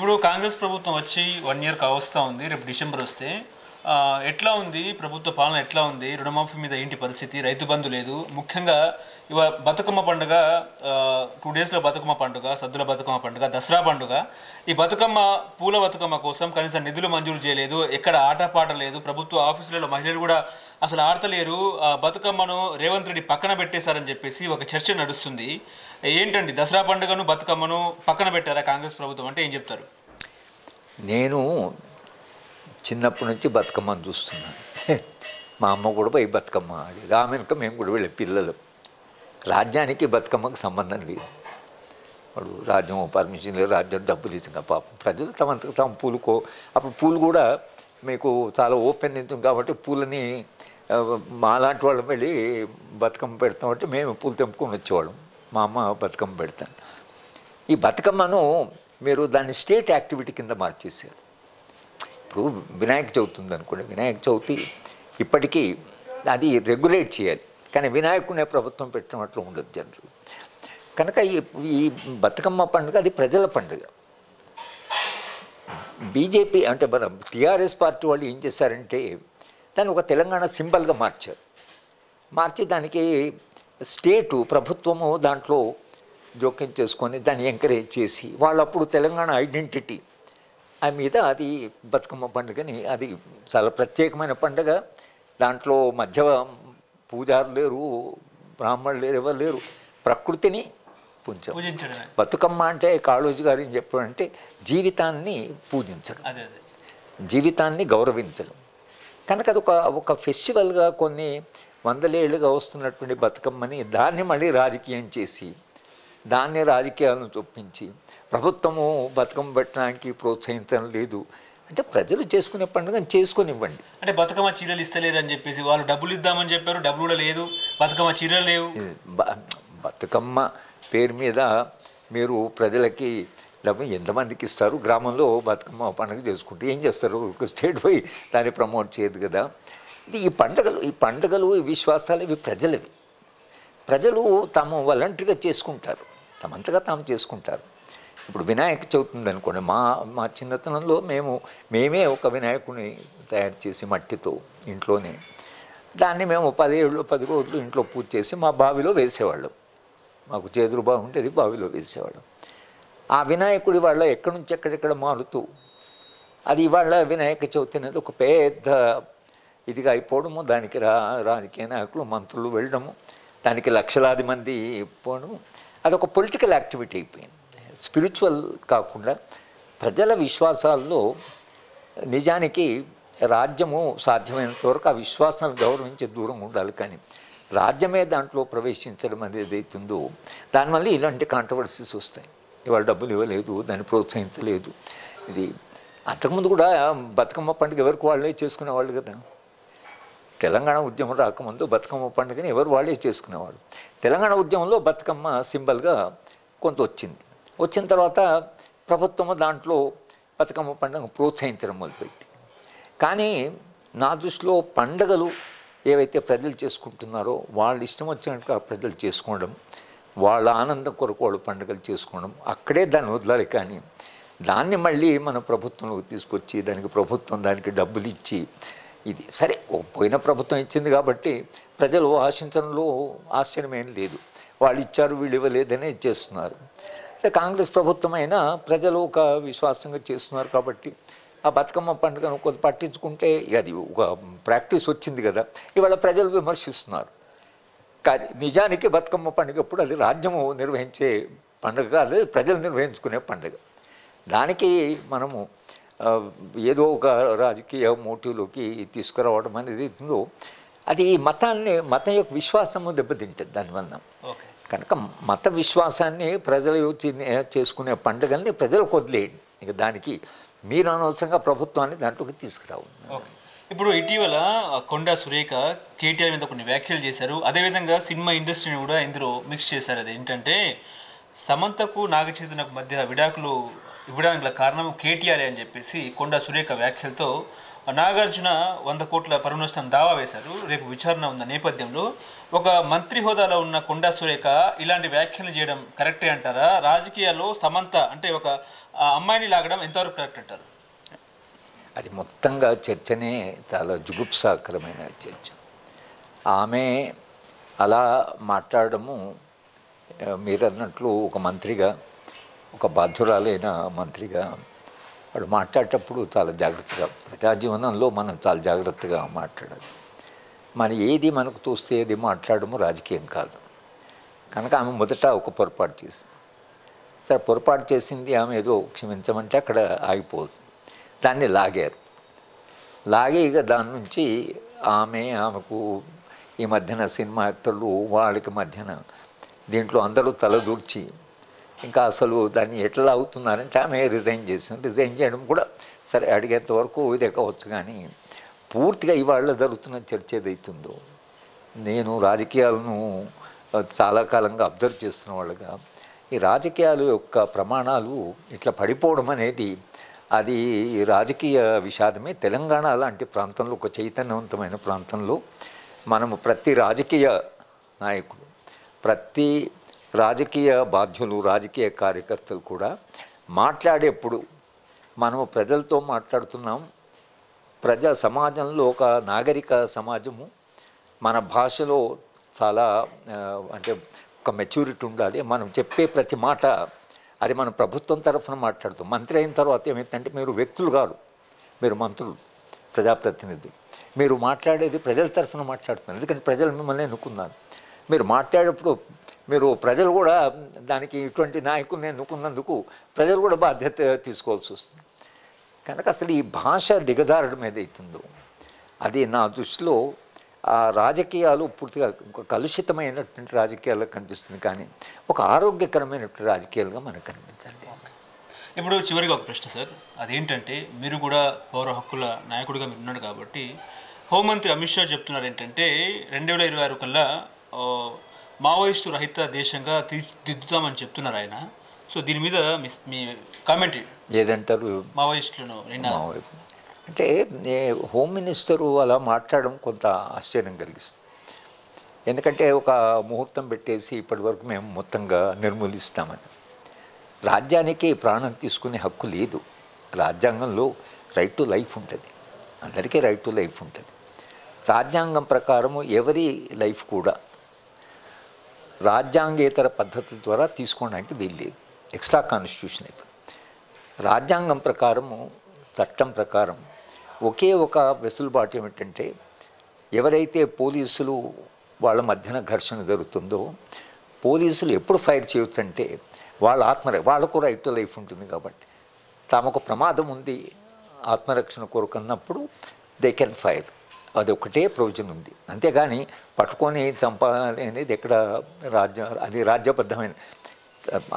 ఇప్పుడు కాంగ్రెస్ ప్రభుత్వం వచ్చి 1 ఇయర్ కావస్తా ఉంది. రేపు డిసెంబర్ వస్తే ఎట్లా ఉంది ప్రభుత్వ పాలన, ఎట్లా ఉంది? రుణమాఫీ మీద ఏంటి పరిస్థితి? రైతు బంధు లేదు. ముఖ్యంగా బతుకమ్మ పండుగ 2 డేస్లో బతుకమ్మ పండుగ, సద్దుల బతుకమ్మ పండుగ, దసరా పండుగ. ఈ బతుకమ్మ పూల బతుకమ్మ కోసం కనీసం నిధులు మంజూరు చేయలేదు. ఎక్కడ ఆటపాట లేదు. ప్రభుత్వ ఆఫీసులలో మహిళలు కూడా అసలు ఆడతలేరు. బతుకమ్మను రేవంత్ రెడ్డి పక్కన పెట్టేశారని చెప్పేసి ఒక చర్చ నడుస్తుంది. ఏంటండి దసరా పండుగను బతుకమ్మను పక్కన పెట్టారా కాంగ్రెస్ ప్రభుత్వం అంటే ఏం చెప్తారు? నేను చిన్నప్పటి నుంచి బతుకమ్మను చూస్తున్నాను. మా అమ్మ కూడా పోయి బతుకమ్మ ఆడేది. ఆమె వెనుక మేము కూడా వెళ్ళే పిల్లలు. రాజ్యానికి బతుకమ్మకు సంబంధం లేదు. వాడు రాజ్యం పర్మిషన్ లేదు, రాజ్యం డబ్బులు ఇచ్చిన పాపం ప్రజలు తమంతకు తాము పూలుకో. అప్పుడు పూలు కూడా మీకు చాలా ఓపెన్ ఉంటుంది కాబట్టి పూలని మాలాంటి వాళ్ళం వెళ్ళి బతుకమ్మ పెడతామంటే మేము పూలు తెంపుకొని వచ్చేవాళ్ళం. మా అమ్మ బతుకమ్మ పెడతాను. ఈ బతుకమ్మను మీరు దాన్ని స్టేట్ యాక్టివిటీ కింద మార్చేశారు. ఇప్పుడు వినాయక చవితి ఉందనుకోండి, వినాయక చవితి ఇప్పటికీ అది రెగ్యులేట్ చేయాలి, కానీ వినాయకుడినే ప్రభుత్వం పెట్టినట్లు ఉండదు జనరల్. కనుక ఈ బతుకమ్మ పండుగ అది ప్రజల పండుగ. బీజేపీ అంటే మన టీఆర్ఎస్ పార్టీ వాళ్ళు ఏం చేశారంటే దాన్ని ఒక తెలంగాణ సింబల్గా మార్చారు. మార్చి దానికి స్టేటు ప్రభుత్వము దాంట్లో జోక్యం చేసుకొని దాన్ని ఎంకరేజ్ చేసి వాళ్ళు అప్పుడు తెలంగాణ ఐడెంటిటీ ఆ మీద అది బతుకమ్మ పండుగని, అది చాలా ప్రత్యేకమైన పండుగ. దాంట్లో మధ్య పూజారులు లేరు, బ్రాహ్మణులు లేరు, ఎవరు లేరు. ప్రకృతిని పూజించడం. బతుకమ్మ అంటే కాళోజీ గారు ఏం చెప్పారంటే జీవితాన్ని పూజించడం, జీవితాన్ని గౌరవించడం. కనుక అది ఒక ఫెస్టివల్గా కొన్ని వందలేళ్ళుగా వస్తున్నటువంటి బతుకమ్మని దాన్ని మళ్ళీ రాజకీయం చేసి దాన్ని రాజకీయాలను చొప్పించి ప్రభుత్వము బతుకమ్మ పెట్టడానికి ప్రోత్సహించడం లేదు. అంటే ప్రజలు చేసుకునే పండుగను చేసుకొనివ్వండి. అంటే బతుకమ్మ చీరలు ఇస్తలేరు అని చెప్పేసి వాళ్ళు డబ్బులు ఇద్దామని చెప్పారు, డబ్బులు కూడా లేదు, బతుకమ్మ చీరలు లేవు. బతుకమ్మ పేరు మీద మీరు ప్రజలకి డబ్బు ఎంతమందికి ఇస్తారు? గ్రామంలో బతుకమ్మ పండుగ చేసుకుంటే ఏం చేస్తారు? స్టేట్ పోయి దాన్ని ప్రమోట్ చేయదు కదా. ఇది ఈ పండుగలు ఈ విశ్వాసాలు ఇవి ప్రజలవి. ప్రజలు తాము వాలంటరీగా చేసుకుంటారు, తమంతగా తాము చేసుకుంటారు. ఇప్పుడు వినాయక చవితి ఉందనుకోండి, మా చిన్నతనంలో మేమే ఒక వినాయకుడిని తయారు చేసి మట్టితో ఇంట్లోనే దాన్ని మేము 10 రోజులు ఇంట్లో పూజ చేసి మా బావిలో వేసేవాళ్ళం. మాకు చేదురు బావి ఉండేది, బావిలో వేసేవాళ్ళం. ఆ వినాయకుడి వాళ్ళ ఎక్కడి నుంచి ఎక్కడెక్కడ మారుతూ అది ఇవాళ వినాయక చవితి అనేది ఒక పెద్ద ఇదిగా అయిపోవడము, దానికి రాజకీయ నాయకులు మంత్రులు వెళ్ళడము, దానికి లక్షలాది మంది పోవడము, అదొక పొలిటికల్ యాక్టివిటీ అయిపోయింది. స్పిరిచువల్ కాకుండా ప్రజల విశ్వాసాల్లో నిజానికి రాజ్యము సాధ్యమైనంత వరకు ఆ విశ్వాసాలను గౌరవించే దూరంగా ఉండాలి. కానీ రాజ్యమే దాంట్లో ప్రవేశించడం అనేది ఏదైతుందో దానివల్ల ఇలాంటి కాంట్రవర్సీస్ వస్తాయి. ఇవాళ డబ్బులు ఇవ్వలేదు, దాన్ని ప్రోత్సహించలేదు. ఇది అంతకుముందు కూడా బతుకమ్మ పండుగ ఎవరికి వాళ్ళే చేసుకునేవాళ్ళు కదా. తెలంగాణ ఉద్యమం రాకముందు బతుకమ్మ పండుగని ఎవరు వాళ్ళే చేసుకునేవాడు. తెలంగాణ ఉద్యమంలో బతుకమ్మ సింబల్గా కొంత వచ్చిన తర్వాత ప్రభుత్వం దాంట్లో బతుకమ్మ పండుగ ప్రోత్సహించడం మొదలుపెట్టి. కానీ నా దృష్టిలో పండుగలు ఏవైతే ప్రజలు చేసుకుంటున్నారో వాళ్ళు ఇష్టం వచ్చినట్టుగా ప్రజలు చేసుకోవడం, వాళ్ళ ఆనందం కొరకు వాళ్ళు పండుగలు చేసుకోవడం, అక్కడే దాన్ని వదలాలి. కానీ దాన్ని మళ్ళీ మన ప్రభుత్వంలోకి తీసుకొచ్చి దానికి డబ్బులు ఇచ్చి ఇది సరే పోయిన ప్రభుత్వం ఇచ్చింది కాబట్టి ప్రజలు ఆశించడంలో ఆశ్చర్యమేం లేదు. వాళ్ళు ఇచ్చారు వీళ్ళు ఇవ్వలేదనే చేస్తున్నారు. కాంగ్రెస్ ప్రభుత్వం అయినా ప్రజలు ఒక విశ్వాసంగా చేస్తున్నారు కాబట్టి ఆ బతుకమ్మ పండుగను కొంత పట్టించుకుంటే అది ఒక ప్రాక్టీస్ వచ్చింది కదా. ఇవాళ ప్రజలు విమర్శిస్తున్నారు. కానీ నిజానికి బతుకమ్మ పండుగ అప్పుడు అది రాజ్యము నిర్వహించే పండుగ కాదు, ప్రజలు నిర్వహించుకునే పండుగ. దానికి మనము ఏదో ఒక రాజకీయ మోటివ్లోకి తీసుకురావడం అనేది ఉందో అది మతం యొక్క విశ్వాసము దెబ్బతింటుంది దానివల్ల. కనుక మత విశ్వాసాన్ని ప్రజలు చేసుకునే పండుగల్ని ప్రజలకు వదిలేయండి. ఇక దానికి మీరు అనవసరంగా ప్రభుత్వాన్ని దాంట్లోకి తీసుకురావు. ఇప్పుడు ఇటీవల కొండా సురేఖ కేటీఆర్ మీద కొన్ని వ్యాఖ్యలు చేశారు. అదేవిధంగా సినిమా ఇండస్ట్రీని కూడా ఇందులో మిక్స్ చేశారు. అది ఏంటంటే సమంతకు నాగచైతన్యకు మధ్య విడాకులు ఇవ్వడానికి కారణం కేటీఆర్ అని చెప్పేసి కొండా సురేఖ వ్యాఖ్యలతో నాగార్జున 100 కోట్ల పరువు నష్టం దావా వేశారు. రేపు విచారణ ఉన్న నేపథ్యంలో ఒక మంత్రి హోదాలో ఉన్న కొండా సురేఖ ఇలాంటి వ్యాఖ్యలు చేయడం కరెక్టే అంటారా? రాజకీయాల్లో సమంత అంటే ఒక అమ్మాయిని లాగడం ఎంతవరకు కరెక్ట్ అంటారు? అది మొత్తంగా చర్చనే చాలా జుగుప్సాకరమైన చర్చ. ఆమె అలా మాట్లాడడము మీరు అన్నట్లు ఒక మంత్రిగా, ఒక బాధ్యురాలైన మంత్రిగా వాడు మాట్లాడేటప్పుడు చాలా జాగ్రత్తగా, ప్రజాజీవనంలో మనం చాలా జాగ్రత్తగా మాట్లాడాలి. మన ఏది మనకు తోస్తే ఏది మాట్లాడము రాజకీయం కాదు. కనుక ఆమె మొదట ఒక పొరపాటు చేసింది. సరే, పొరపాటు చేసింది, ఆమె ఏదో క్షమించమంటే అక్కడ ఆగిపోతుంది. దాన్ని లాగారు. లాగే ఇక దాని నుంచి ఆమెకు ఈ మధ్యన సినిమా యాక్టర్లు వాళ్ళకి మధ్యన దీంట్లో అందరూ తలదూర్చి ఇంకా అసలు దాన్ని ఎట్లా అవుతున్నారంటే ఆమె రిజైన్ చేసింది. రిజైన్ చేయడం కూడా సరే అడిగేంత వరకు ఇది ఎక్కవచ్చు. కానీ పూర్తిగా ఇవాళ జరుగుతున్న చర్చ ఏదైతుందో, నేను రాజకీయాలను చాలా కాలంగా అబ్జర్వ్ చేస్తున్న వాళ్ళగా ఈ రాజకీయాల యొక్క ప్రమాణాలు ఇట్లా పడిపోవడం అనేది అది రాజకీయ విషాదమే. తెలంగాణ లాంటి ప్రాంతంలో, ఒక చైతన్యవంతమైన ప్రాంతంలో మనము ప్రతి రాజకీయ నాయకుడు, ప్రతి రాజకీయ బాధ్యులు, రాజకీయ కార్యకర్తలు కూడా మాట్లాడేప్పుడు మనము ప్రజలతో మాట్లాడుతున్నాం. ప్రజా సమాజంలో ఒక నాగరిక సమాజము, మన భాషలో చాలా అంటే ఒక మెచ్యూరిటీ ఉండాలి. మనం చెప్పే ప్రతి మాట అది మన ప్రభుత్వం తరఫున మాట్లాడుతాం. మంత్రి అయిన తర్వాత ఏమైందంటే మీరు వ్యక్తులు కాదు, మీరు మంత్రులు, ప్రజాప్రతినిధులు. మీరు మాట్లాడేది ప్రజల తరఫున మాట్లాడుతున్నారు. ఎందుకంటే ప్రజలు మిమ్మల్ని ఎన్నుకున్నారు. మీరు మాట్లాడేటప్పుడు మీరు ప్రజలు కూడా దానికి ఇటువంటి నాయకుల్ని ఎన్నుకున్నందుకు ప్రజలు కూడా బాధ్యత తీసుకోవాల్సి వస్తుంది. కనుక అసలు ఈ భాష దిగజారడం ఏదైతుందో అది నా దృష్టిలో ఆ రాజకీయాలు పూర్తిగా ఒక కలుషితమైనటువంటి రాజకీయాలకు కనిపిస్తుంది. కానీ ఒక ఆరోగ్యకరమైనటువంటి రాజకీయాలుగా మనకు కనిపించాలి. ఇప్పుడు చివరిగా ఒక ప్రశ్న సార్, అదేంటంటే మీరు కూడా పౌర హక్కుల నాయకుడిగా మీరు ఉన్నాడు కాబట్టి హోంమంత్రి అమిత్ షా చెప్తున్నారు ఏంటంటే 2026 కల్లా మావోయిస్టు రహిత దేశంగా తీర్చిదిద్దుతామని చెప్తున్నారు ఆయన. సో దీని మీద మీ కామెంట్ ఏదంటారు? మావోయిస్టులను అంటే హోమ్ మినిస్టరు అలా మాట్లాడడం కొంత ఆశ్చర్యం కలిగిస్తుంది. ఎందుకంటే ఒక ముహూర్తం పెట్టేసి ఇప్పటి వరకు మేము మొత్తంగా నిర్మూలిస్తామని. రాజ్యానికి ప్రాణం తీసుకునే హక్కు లేదు. రాజ్యాంగంలో రైట్ టు లైఫ్ ఉంటుంది, అందరికీ రైట్ టు లైఫ్ ఉంటుంది. రాజ్యాంగం ప్రకారము ఎవరి లైఫ్ కూడా రాజ్యాంగేతర పద్ధతుల ద్వారా తీసుకోవడానికి వీల్లేదు. ఎక్స్ట్రా కాన్స్టిట్యూషన్ అయితే రాజ్యాంగం ప్రకారము, చట్టం ప్రకారం ఒకే ఒక వెసులుబాటు ఏమిటంటే ఎవరైతే పోలీసులు వాళ్ళ మధ్యన ఘర్షణ జరుగుతుందో పోలీసులు ఎప్పుడు ఫైర్ చేయొచ్చంటే వాళ్ళకు రైట్ టు లైఫ్ ఉంటుంది. కాబట్టి తమకు ప్రమాదం ఉంది, ఆత్మరక్షణ కోరుకున్నప్పుడు దే కెన్ ఫైర్. అది ఒకటే ప్రొవిజన్ ఉంది. అంతేగాని పట్టుకొని చంపాలి అనేది ఎక్కడ అది రాజ్యబద్ధమైన,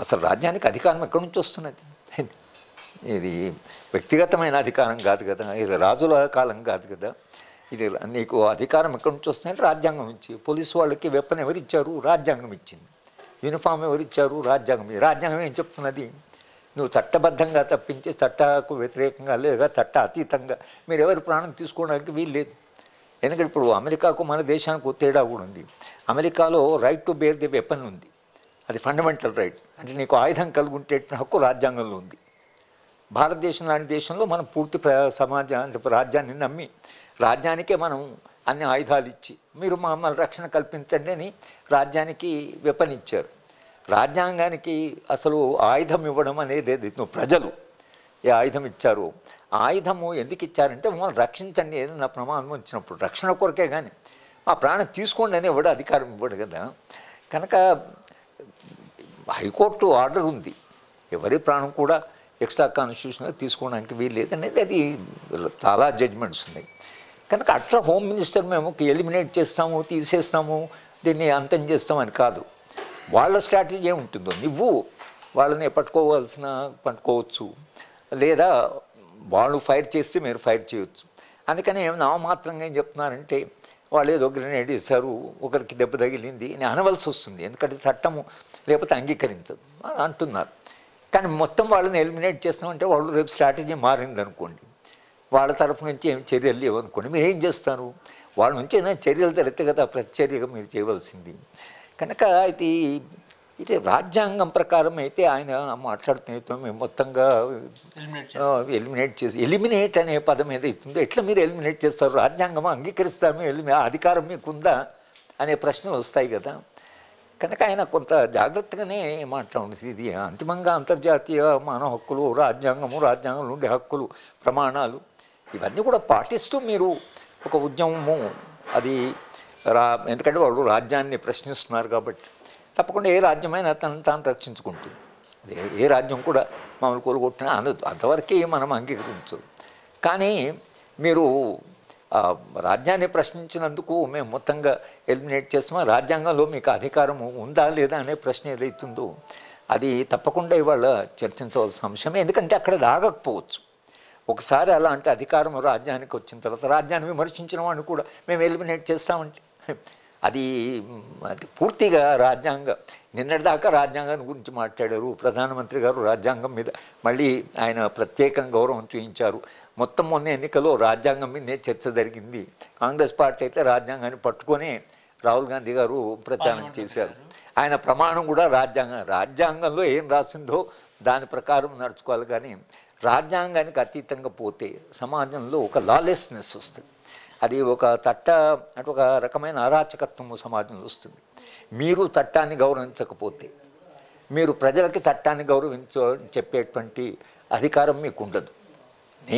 అసలు రాజ్యానికి అధికారం ఎక్కడి నుంచి వస్తున్నది? ఇది వ్యక్తిగతమైన అధికారం కాదు కదా, ఇది రాజుల కాలం కాదు కదా. ఇది నీకు అధికారం ఎక్కడి నుంచి వస్తుందంటే రాజ్యాంగం ఇచ్చి. పోలీసు వాళ్ళకి వెపన్ ఎవరు ఇచ్చారు? రాజ్యాంగం ఇచ్చింది. యూనిఫామ్ ఎవరు ఇచ్చారు? రాజ్యాంగం. రాజ్యాంగం ఏం చెప్తున్నది? నువ్వు చట్టబద్ధంగా తప్పించి చట్టకు వ్యతిరేకంగా లేదా చట్ట అతీతంగా మీరు ఎవరి ప్రాణం తీసుకోవడానికి వీల్లేదు. ఎందుకంటే ఇప్పుడు అమెరికాకు మన దేశానికి తేడా కూడా ఉంది. అమెరికాలో right to bear the weapon ఉంది, అది ఫండమెంటల్ రైట్. అంటే నీకు ఆయుధం కలిగి ఉంటే హక్కు రాజ్యాంగంలో ఉంది. భారతదేశం లాంటి దేశంలో మనం పూర్తి రాజ్యాన్ని నమ్మి రాజ్యానికే మనం అన్ని ఆయుధాలు ఇచ్చి మీరు మమ్మల్ని రక్షణ కల్పించండి అని రాజ్యానికి వెపన్ ఇచ్చారు. రాజ్యాంగానికి అసలు ఆయుధం ఇవ్వడం అనేది ప్రజలు ఏ ఆయుధం ఇచ్చారు, ఆయుధము ఎందుకు ఇచ్చారంటే మమ్మల్ని రక్షించండి, ఏదైనా ప్రమాదం వచ్చినప్పుడు రక్షణ కొరకే. కానీ ఆ ప్రాణం తీసుకోండి అని ఇవ్వడు, అధికారం ఇవ్వడు కదా. కనుక హైకోర్టు ఆర్డర్ ఉంది, ఎవరి ప్రాణం కూడా ఎక్స్ట్రా కాన్స్టిట్యూషన్గా తీసుకోవడానికి వీల్లేదు అనేది. అది చాలా జడ్జ్మెంట్స్ ఉన్నాయి. కనుక అట్లా హోమ్ మినిస్టర్ మేము ఎలిమినేట్ చేస్తాము, తీసేస్తాము, దీన్ని అంతం చేస్తామని కాదు. వాళ్ళ స్ట్రాటజీ ఏముంటుందో నువ్వు వాళ్ళని పట్టుకోవచ్చు, లేదా వాళ్ళు ఫైర్ చేస్తే మీరు ఫైర్ చేయొచ్చు. అందుకని నామమాత్రంగా ఏం చెప్తున్నారంటే వాళ్ళు ఏదో గ్రెనేడ్ వేశారు, ఒకరికి దెబ్బ తగిలింది అని అనవలసి వస్తుంది. ఎందుకంటే చట్టము లేకపోతే అంగీకరించదు అంటున్నారు. కానీ మొత్తం వాళ్ళని ఎలిమినేట్ చేస్తామంటే వాళ్ళు రేపు స్ట్రాటజీ మారింది అనుకోండి, వాళ్ళ తరఫు నుంచి ఏం చర్యలు లేవనుకోండి, మీరు ఏం చేస్తారు? వాళ్ళ నుంచి ఏదైనా చర్యలు తెలిస్తే కదా ప్రతిచర్యగా మీరు చేయవలసింది. కనుక ఇది రాజ్యాంగం ప్రకారం అయితే ఆయన మాట్లాడుతున్న మేము మొత్తంగా ఎలిమినేట్ అనే పదం ఏదైతుందో ఎట్లా మీరు ఎలిమినేట్ చేస్తారు? రాజ్యాంగం అంగీకరిస్తాము, అధికారం మీకుందా అనే ప్రశ్నలు వస్తాయి కదా. కనుక ఆయన కొంత జాగ్రత్తగానే మాట్లాడుతుంది. ఇది అంతిమంగా అంతర్జాతీయ మానవ హక్కులు, రాజ్యాంగంలో ఉండే హక్కులు, ప్రమాణాలు ఇవన్నీ కూడా పాటిస్తూ మీరు ఒక ఉద్యమము అది ఎందుకంటే వాళ్ళు రాజ్యాన్ని ప్రశ్నిస్తున్నారు కాబట్టి తప్పకుండా ఏ రాజ్యమైనా తాను రక్షించుకుంటుంది. అదే ఏ రాజ్యం కూడా మమ్మల్ని కోలుకొట్టినా అంతవరకే మనం అంగీకరించదు. కానీ మీరు రాజ్యాన్ని ప్రశ్నించినందుకు మేము మొత్తంగా ఎలిమినేట్ చేస్తామా, రాజ్యాంగంలో మీకు అధికారము ఉందా లేదా అనే ప్రశ్న ఏదైతుందో అది తప్పకుండా ఇవాళ చర్చించవలసిన అంశమే. ఎందుకంటే అక్కడ దాగకపోవచ్చు. ఒకసారి అలా అంటే అధికారం రాజ్యానికి వచ్చిన తర్వాత రాజ్యాన్ని విమర్శించిన వాడిని కూడా మేము ఎలిమినేట్ చేస్తామంటే అది పూర్తిగా నిన్నటిదాకా రాజ్యాంగాన్ని గురించి మాట్లాడారు. ప్రధానమంత్రి గారు రాజ్యాంగం మీద మళ్ళీ ఆయన ప్రత్యేకంగా గౌరవం చూపించారు. మొన్న ఎన్నికలో రాజ్యాంగం మీదే చర్చ జరిగింది. కాంగ్రెస్ పార్టీ అయితే రాజ్యాంగాన్ని పట్టుకొని రాహుల్ గాంధీ గారు ప్రచారం చేశారు. ఆయన ప్రమాణం కూడా రాజ్యాంగంలో ఏం రాసిందో దాని ప్రకారం నడుచుకోవాలి. కానీ రాజ్యాంగానికి అతీతంగా పోతే సమాజంలో ఒక లాలెస్నెస్ వస్తుంది. అది ఒక అంటే ఒక రకమైన అరాచకత్వము సమాజంలో వస్తుంది. మీరు చట్టాన్ని గౌరవించకపోతే, మీరు ప్రజలకి చట్టాన్ని చెప్పేటువంటి అధికారం మీకు ఉండదు.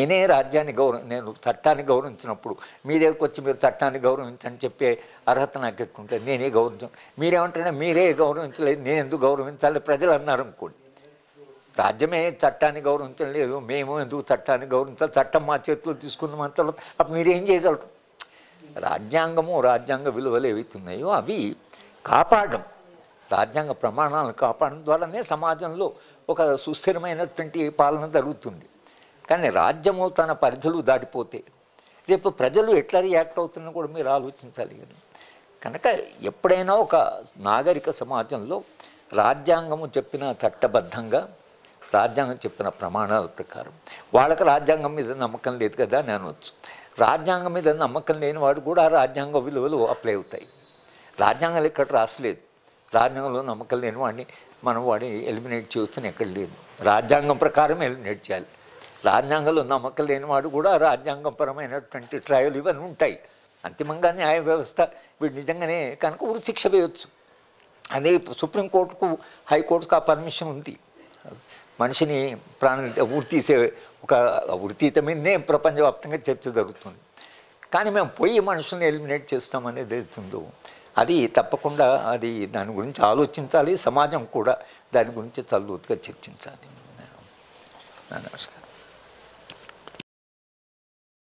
నేను చట్టాన్ని గౌరవించినప్పుడు మీరేకి వచ్చి మీరు చట్టాన్ని గౌరవించని చెప్పే అర్హత నాకు ఎక్కుంటుంది. నేనే గౌరవించాను. మీరేమంటారంటే మీరే గౌరవించలేదు, నేను ఎందుకు గౌరవించాలి ప్రజలు అన్నారు అనుకోండి. రాజ్యమే చట్టాన్ని గౌరవించడం లేదు, మేము ఎందుకు చట్టాన్ని గౌరవించాలి, చట్టం మా చేతిలో తీసుకుందాం తర్వాత అప్పుడు మీరేం చేయగలరు? రాజ్యాంగ విలువలు ఏవైతున్నాయో అవి కాపాడడం, రాజ్యాంగ ప్రమాణాలను కాపాడడం ద్వారానే సమాజంలో ఒక సుస్థిరమైనటువంటి పాలన జరుగుతుంది. కానీ రాజ్యము తన పరిధులు దాటిపోతే రేపు ప్రజలు ఎట్లా రియాక్ట్ అవుతున్నా కూడా మీరు ఆలోచించాలి కదా. కనుక ఎప్పుడైనా ఒక నాగరిక సమాజంలో రాజ్యాంగము చెప్పిన చట్టబద్ధంగా, రాజ్యాంగం చెప్పిన ప్రమాణాల ప్రకారం వాళ్ళకి రాజ్యాంగం మీద నమ్మకం లేదు కదా అని అనవచ్చు. రాజ్యాంగం మీద నమ్మకం లేని వాడు కూడా రాజ్యాంగ విలువలు అప్లై అవుతాయి. రాజ్యాంగంలో ఎక్కడ రాసలేదు. రాజ్యాంగంలో నమ్మకం లేని వాడిని ఎలిమినేట్ చేయవచ్చని ఎక్కడ లేదు. రాజ్యాంగం ప్రకారం ఎలిమినేట్ చేయాలి. రాజ్యాంగంలో నమ్మకం లేని వాడు కూడా రాజ్యాంగపరమైనటువంటి ట్రయల్ ఇవన్నీ ఉంటాయి. అంతిమంగా న్యాయ వ్యవస్థ వీడు నిజంగానే కనుక ఉరిశిక్ష వేయవచ్చు. అదే సుప్రీంకోర్టుకు, హైకోర్టుకు ఆ పర్మిషన్ ఉంది. మనిషిని ఉరి తీసే ఒక ఉరితీత మీదనే ప్రపంచవ్యాప్తంగా చర్చ జరుగుతుంది. కానీ మేము పోయి మనుషుల్ని ఎలిమినేట్ చేస్తామనేది అవుతుందో అది తప్పకుండా దాని గురించి ఆలోచించాలి. సమాజం కూడా దాని గురించి చల్లుగా చర్చించాలి. నమస్కారం.